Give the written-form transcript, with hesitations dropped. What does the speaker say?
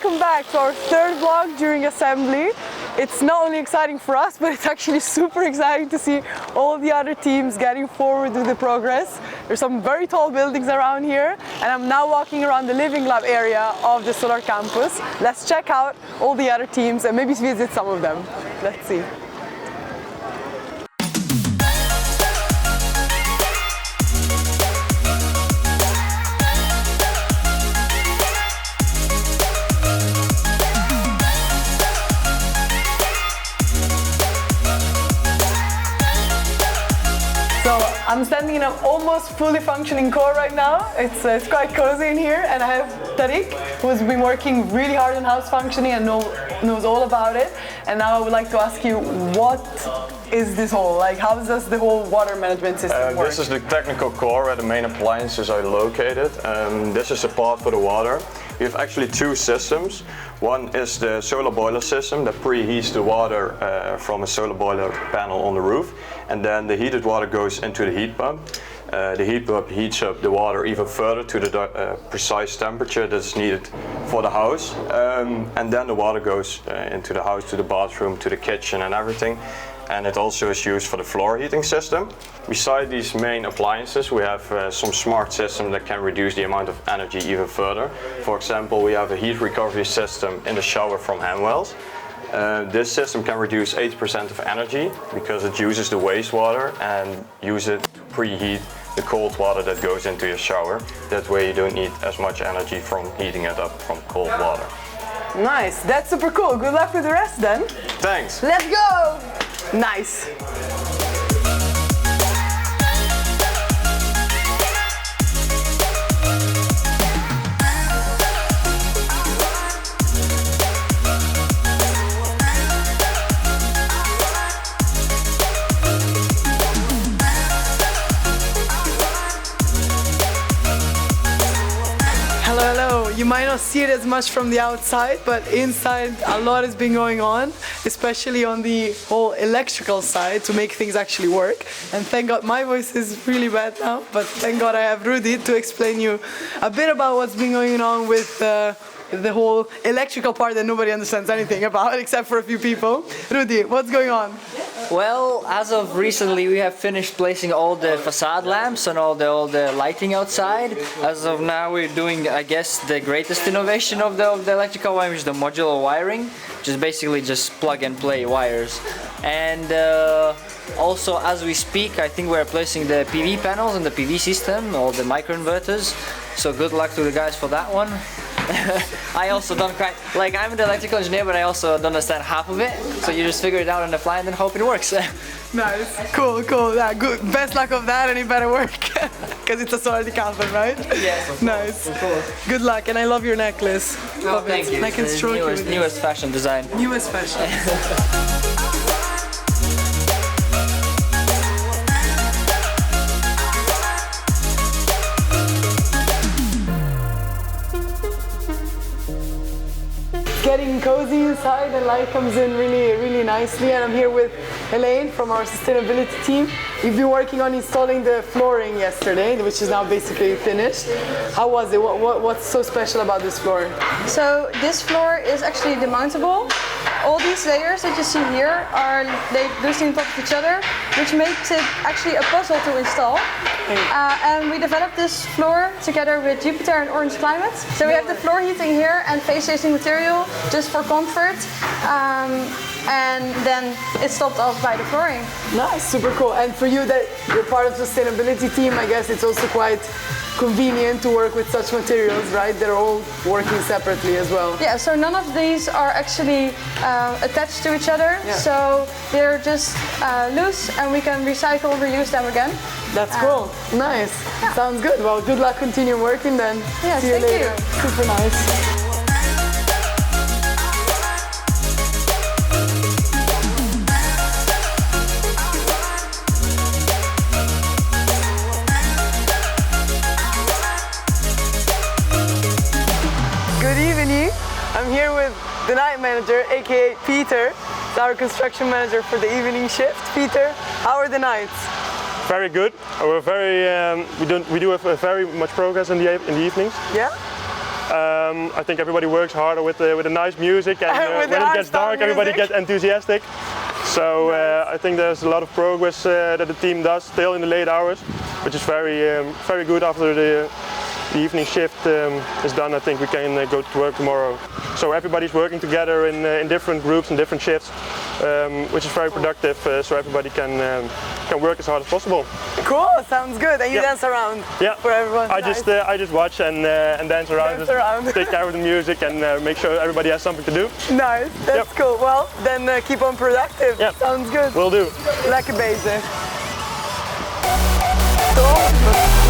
welcome back to our third vlog during assembly. It's not only exciting for us, but it's actually super exciting to see all the other teams getting forward with the progress. There's some very tall buildings around here, and I'm now walking around the living lab area of the solar campus. Let's check out all the other teams and maybe visit some of them. Let's see. So I'm standing in an almost fully functioning core right now. It's quite cozy in here, and I have Tariq, who's been working really hard on house functioning and knows all about it. And now I would like to ask you, what is this whole, like how does the whole water management system work? This is the technical core where the main appliances are located. This is the part for the water. We have actually two systems. One is the solar boiler system that preheats the water from a solar boiler panel on the roof, and then the heated water goes into the heat pump. The heat pump heats up the water even further to the precise temperature that is needed for the house, and then the water goes into the house, to the bathroom, to the kitchen and everything. And it also is used for the floor heating system. Beside these main appliances, we have some smart systems that can reduce the amount of energy even further. For example, we have a heat recovery system in the shower from hand wells. This system can reduce 80% of energy because it uses the wastewater and uses it to preheat the cold water that goes into your shower. That way you don't need as much energy from heating it up from cold water. Nice, that's super cool. Good luck with the rest then. Thanks. Let's go! Nice. Hello. You might not see it as much from the outside, but inside a lot has been going on, especially on the whole electrical side to make things actually work. And thank God my voice is really bad now, but thank God I have Rudy to explain you a bit about what's been going on with the whole electrical part that nobody understands anything about except for a few people. Rudy, what's going on? Well, as of recently, we have finished placing all the facade lamps and all the lighting outside. As of now, we're doing, I guess, the greatest innovation of the electrical wiring, which is the modular wiring, which is basically just plug and play wires. And also, as we speak, I think we're placing the PV panels and the PV system, all the microinverters. So good luck to the guys for that one. I also don't quite, like, I'm an electrical engineer, but I also don't understand half of it. So you just figure it out on the fly and then hope it works. Nice, cool. Yeah, good. Best luck of that, and it better work, because it's a solar campus, right? Yes. Nice. Good luck, and I love your necklace. Oh, thank you. I can stroke you with newest fashion design. Newest fashion. Getting cozy inside, and light comes in really nicely. And I'm here with Elaine from our sustainability team. We've been working on installing the flooring yesterday, which is now basically finished. How was it? What's so special about this floor? So this floor is actually demountable. All these layers that you see here are loosely on top of each other, which makes it actually a puzzle to install. And we developed this floor together with Jupiter and Orange Climate. So we have the floor heating here and face-shaping material just for comfort. And then it's topped off by the flooring. Nice, super cool. And for you that you're part of the sustainability team, I guess it's also quite convenient to work with such materials, right? They're all working separately as well. Yeah, so none of these are actually attached to each other. Yeah. So they're just loose, and we can recycle and reuse them again. That's cool. Nice. Yeah. Sounds good. Well, good luck continuing working then. Yeah, see you later. You. Super nice. Good evening. I'm here with the night manager, aka Peter, our construction manager for the evening shift. Peter, how are the nights? Very good. We're very we do have very much progress in the evenings. Yeah. I think everybody works harder with the nice music, and With the when it gets dark, hardstyle everybody music. gets enthusiastic. So I think there's a lot of progress that the team does still in the late hours, which is very good after the evening shift is done. I think we can go to work tomorrow. So everybody's working together in different groups and different shifts, which is very productive. So everybody can work as hard as possible. Cool, sounds good. And you Yeah. dance around Yeah, for everyone. I just watch and dance around, Dance around. take care of the music, and make sure everybody has something to do. Nice, that's Yep. cool. Well, then keep on productive. Yep. Sounds good. Will do. Lekker bezig. Top.